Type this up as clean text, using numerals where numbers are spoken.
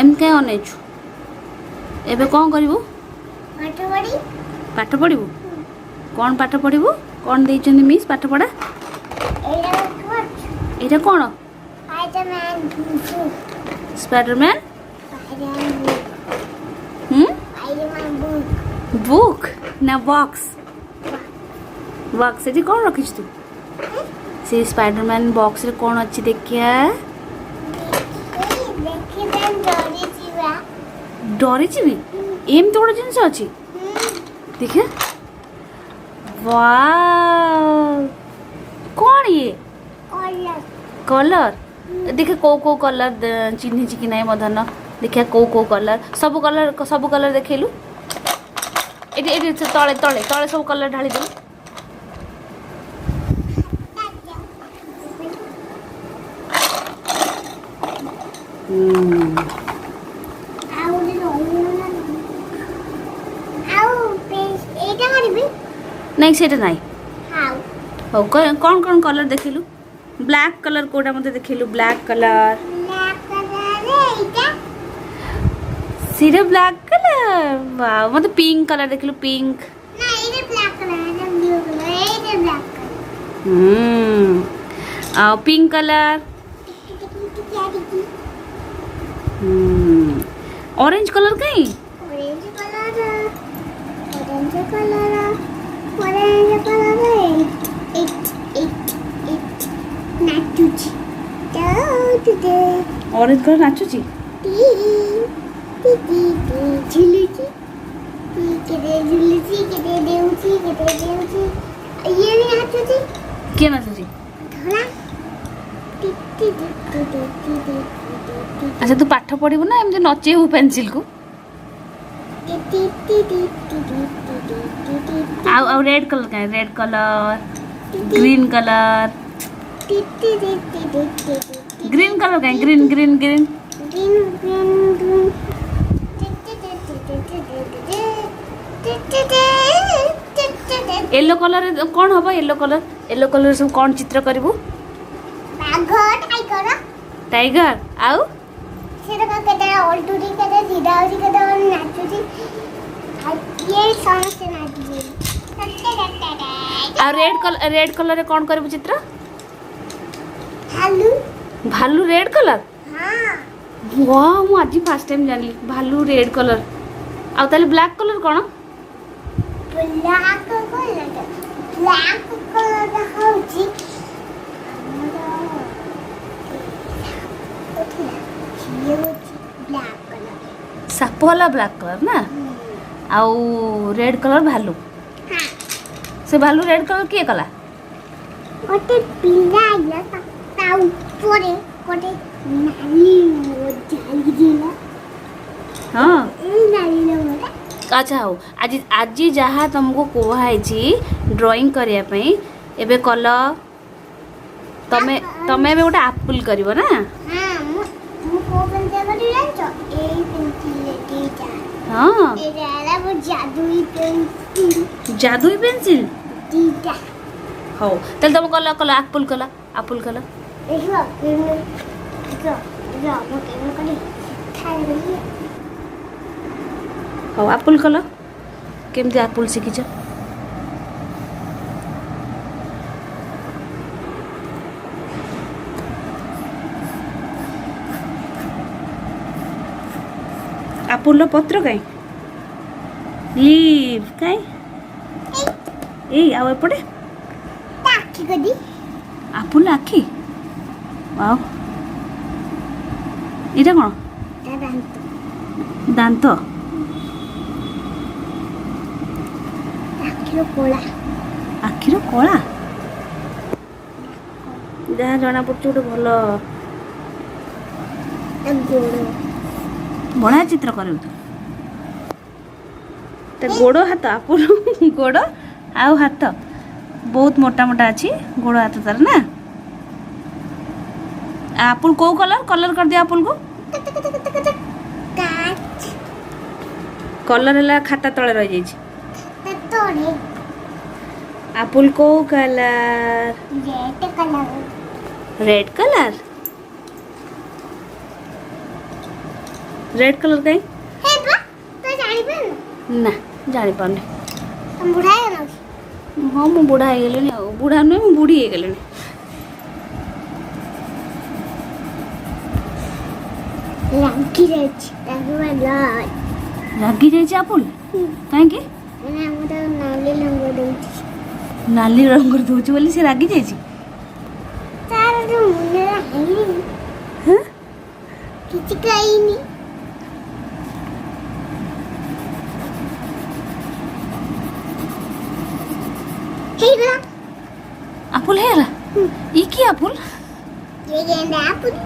M क्या अनेचु एबे कौन करिवु पाठ पढ़िबु कौन पाठ पढ़िबु कौन देइचंदी मिस पाठ पढ़ा एटा कौन स्पाइडरमैन बुक ना बॉक्स बॉक्स एटी कौन रखिस तू से स्पाइडरमैन बॉक्स रे कौन अच्छी देखिया डरी जीवी एम तो गोटे जिनस अच्छी देखिए वाव कौन ये कलर देखे को कलर चिन्ह कि ना मधन देखिए को कलर सब कलर देखलु ये तले तले तले सब कलर ढाली दे नहीं सेटा नहीं हो कौन कौन कलर देखलु ब्लैक कलर कोटा मते देखलु ब्लैक कलर सीधा ब्लैक कलर वाह मते पिंक कलर देखलु पिंक ना ये ब्लैक कलर है ब्लू कलर ये ब्लैक कलर आ पिंक कलर ऑरेंज कलर कहीं ऑरेंज कलर नाचुची ऑरेंज कलर नाचुची झुलुची ये भी नाचुची के नाचुची अच्छा तू पाठ पढ़िबु ना एमजे नचेबु पेंसिल को आ रेड कलर का red colour green colour green colour का green green green yellow colour कौन हम येलो कलर सब कौन चित्र करिवु टाइगर आउ रेड कलर रे कौन करिवु चित्र भालू रेड कलर वाह मु आज फर्स्ट टाइम जानली भालू रेड कलर आ ताले ब्लैक कलर कौन साप वाला ब्लैक कलर ना आउ रेड कलर भालू से भालू रेड कलर किए कला गोटे पिला आइला ता ऊपर गोटे नाली जाली दिला हां ए नाली ना अच्छा हो आज आज जहाँ तुमको कहई ड्राइंग करिया पई एबे कल तमे तमे एबे गोटे एप्पल करिवो ना हां मु को पेंसिल करी जानछो ए पेंसिल एटा हां एला वो जादुई पेंसिल दीटा हो तल तुम कल कल एप्पल कल देखो जो मो करी खाई रही हो एप्पल कल केमती एप्पल शिखिच एप्पल पत्र कहीं लीव कहीं ए आउ एपटे आखि कदी एप्पल आखि वाओ इटा कौन दांत आखिर कला जहाँ जना पड़े गोटे भल बढ़िया चित्र कर गोड़ हाथ एप्पल गोड़ आउ हाथ बहुत मोटा मोटा अच्छी गोड़ हाथ तार ना एप्पल को कलर कलर कर दिया एप्पल को कलर है खाता तले रही जाइए एप्पल को colour red colour red colour कहीं हे बा तो जानी पे ना जानी पाने तुम बुढ़ा है ना हाँ मु बुढ़ा हो गले बुढ़ा नुहे मु बुढ़ी हो गले रागी रच ताकि वाला रागी जाइए आपुल कहीं मैंने हमको नाली लंगो दूची नाली रंग दूची बोली से रागी जाइए तार जो मुन्ने है हाँ किसी का ही नहीं हे बा आपुल है रा ये की आपुल ये गेंदा पुरी